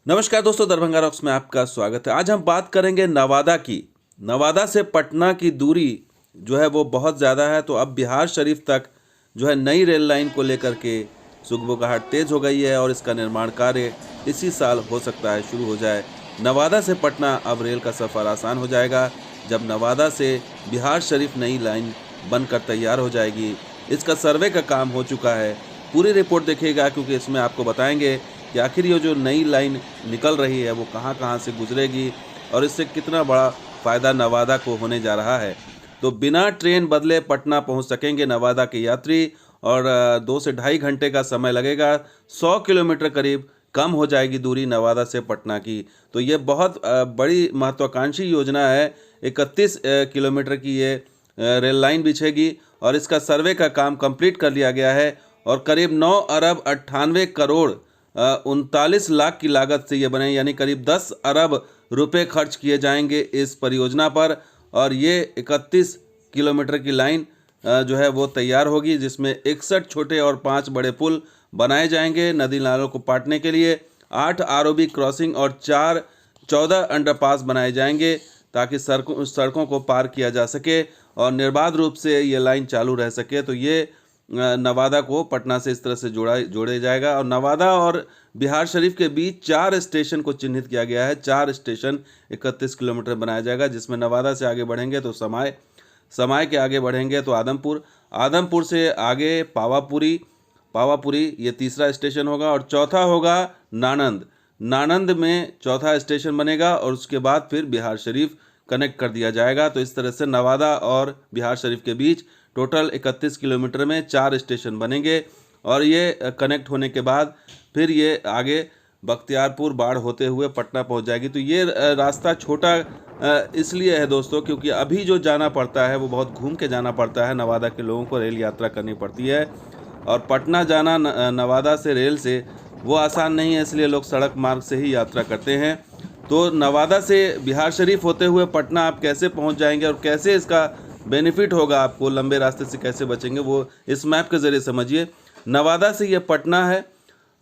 नमस्कार दोस्तों, दरभंगा रॉक्स में आपका स्वागत है। आज हम बात करेंगे नवादा की। नवादा से पटना की दूरी जो है वो बहुत ज़्यादा है, तो अब बिहार शरीफ तक जो है नई रेल लाइन को लेकर के सुगबुगाहट तेज़ हो गई है और इसका निर्माण कार्य इसी साल हो सकता है शुरू हो जाए। नवादा से पटना अब रेल का सफ़र आसान हो जाएगा जब नवादा से बिहार शरीफ नई लाइन बनकर तैयार हो जाएगी। इसका सर्वे का काम हो चुका है। पूरी रिपोर्ट देखिएगा क्योंकि इसमें आपको बताएंगे कि आखिर ये जो नई लाइन निकल रही है वो कहाँ कहाँ से गुजरेगी और इससे कितना बड़ा फ़ायदा नवादा को होने जा रहा है। तो बिना ट्रेन बदले पटना पहुंच सकेंगे नवादा के यात्री और 2 से ढाई घंटे का समय लगेगा। 100 किलोमीटर करीब कम हो जाएगी दूरी नवादा से पटना की। तो ये बहुत बड़ी महत्वाकांक्षी योजना है। 31 किलोमीटर की ये रेल लाइन बिछेगी और इसका सर्वे का काम कंप्लीट कर लिया गया है और करीब 9 अरब 98 करोड़ 39 लाख की लागत से ये बने, यानी करीब 10 अरब रुपए खर्च किए जाएंगे इस परियोजना पर। और ये 31 किलोमीटर की लाइन जो है वो तैयार होगी, जिसमें 61 छोटे और 5 बड़े पुल बनाए जाएंगे नदी नालों को पाटने के लिए। 8 आरओबी क्रॉसिंग और 14 अंडरपास बनाए जाएंगे ताकि सड़कों को पार किया जा सके और निर्बाध रूप से ये लाइन चालू रह सके। तो ये नवादा को पटना से इस तरह से जोड़े जाएगा और नवादा और बिहार शरीफ के बीच 4 स्टेशन को चिन्हित किया गया है। 4 स्टेशन 31 किलोमीटर बनाया जाएगा, जिसमें नवादा से आगे बढ़ेंगे तो समाय के आगे बढ़ेंगे तो आदमपुर से आगे पावापुरी ये तीसरा स्टेशन होगा और चौथा होगा नानंद में चौथा स्टेशन बनेगा और उसके बाद फिर बिहार शरीफ कनेक्ट कर दिया जाएगा। तो इस तरह से नवादा और बिहार शरीफ के बीच टोटल 31 किलोमीटर में 4 स्टेशन बनेंगे और ये कनेक्ट होने के बाद फिर ये आगे बख्तियारपुर बाढ़ होते हुए पटना पहुंच जाएगी। तो ये रास्ता छोटा इसलिए है दोस्तों क्योंकि अभी जो जाना पड़ता है वो बहुत घूम के जाना पड़ता है। नवादा के लोगों को रेल यात्रा करनी पड़ती है और पटना जाना नवादा से रेल से वो आसान नहीं है, इसलिए लोग सड़क मार्ग से ही यात्रा करते हैं। तो नवादा से बिहार शरीफ होते हुए पटना आप कैसे पहुँच जाएंगे और कैसे इसका बेनिफिट होगा, आपको लंबे रास्ते से कैसे बचेंगे, वो इस मैप के ज़रिए समझिए। नवादा से ये पटना है,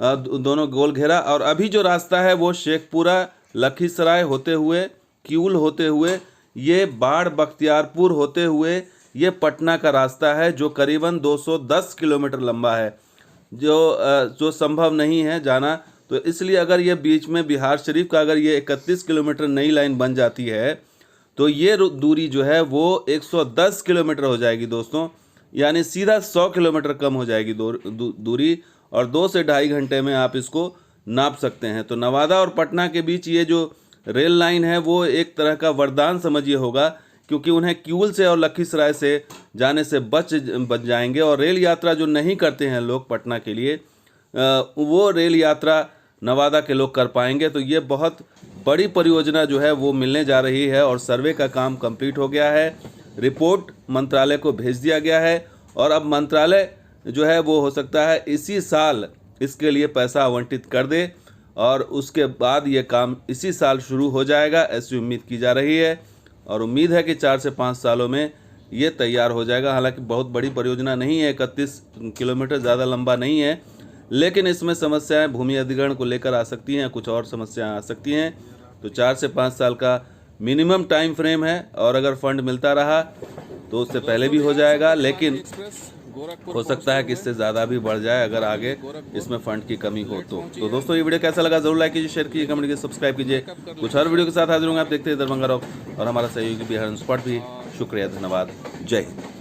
दोनों गोल घेरा, और अभी जो रास्ता है वो शेखपुरा लखीसराय होते हुए किऊल होते हुए ये बाढ़ बख्तियारपुर होते हुए ये पटना का रास्ता है जो करीबन 210 किलोमीटर लंबा है, जो संभव नहीं है जाना। तो इसलिए अगर ये बीच में बिहार शरीफ का अगर ये 31 किलोमीटर नई लाइन बन जाती है तो ये दूरी जो है वो 110 किलोमीटर हो जाएगी दोस्तों, यानी सीधा 100 किलोमीटर कम हो जाएगी दूरी और 2 से ढाई घंटे में आप इसको नाप सकते हैं। तो नवादा और पटना के बीच ये जो रेल लाइन है वो एक तरह का वरदान समझिए होगा, क्योंकि उन्हें किऊल से और लखीसराय से जाने से बच जाएंगे और रेल यात्रा जो नहीं करते हैं लोग पटना के लिए वो रेल यात्रा नवादा के लोग कर पाएंगे। तो ये बहुत बड़ी परियोजना जो है वो मिलने जा रही है और सर्वे का काम कंप्लीट हो गया है। रिपोर्ट मंत्रालय को भेज दिया गया है और अब मंत्रालय जो है वो हो सकता है इसी साल इसके लिए पैसा आवंटित कर दे और उसके बाद ये काम इसी साल शुरू हो जाएगा, ऐसी उम्मीद की जा रही है। और उम्मीद है कि 4 से 5 सालों में ये तैयार हो जाएगा। हालांकि बहुत बड़ी परियोजना नहीं है, 31 किलोमीटर ज़्यादा लंबा नहीं है, लेकिन इसमें समस्याएं भूमि अधिग्रहण को लेकर आ सकती हैं, कुछ और समस्याएं आ सकती हैं। तो 4 से 5 साल का मिनिमम टाइम फ्रेम है और अगर फंड मिलता रहा तो उससे पहले भी हो जाएगा, लेकिन हो सकता है कि इससे ज़्यादा भी बढ़ जाए अगर आगे इसमें फंड की कमी हो तो दोस्तों ये वीडियो कैसा लगा जरूर लाइक कीजिए, शेयर कीजिए, कमेंट कीजिए, सब्सक्राइब कीजिए। कुछ और वीडियो के साथ हाजिर होंगे। आप देखते हैं दरभंगा रॉक और हमारा सहयोगी बिहार स्पॉट भी। शुक्रिया, धन्यवाद, जय हिंद।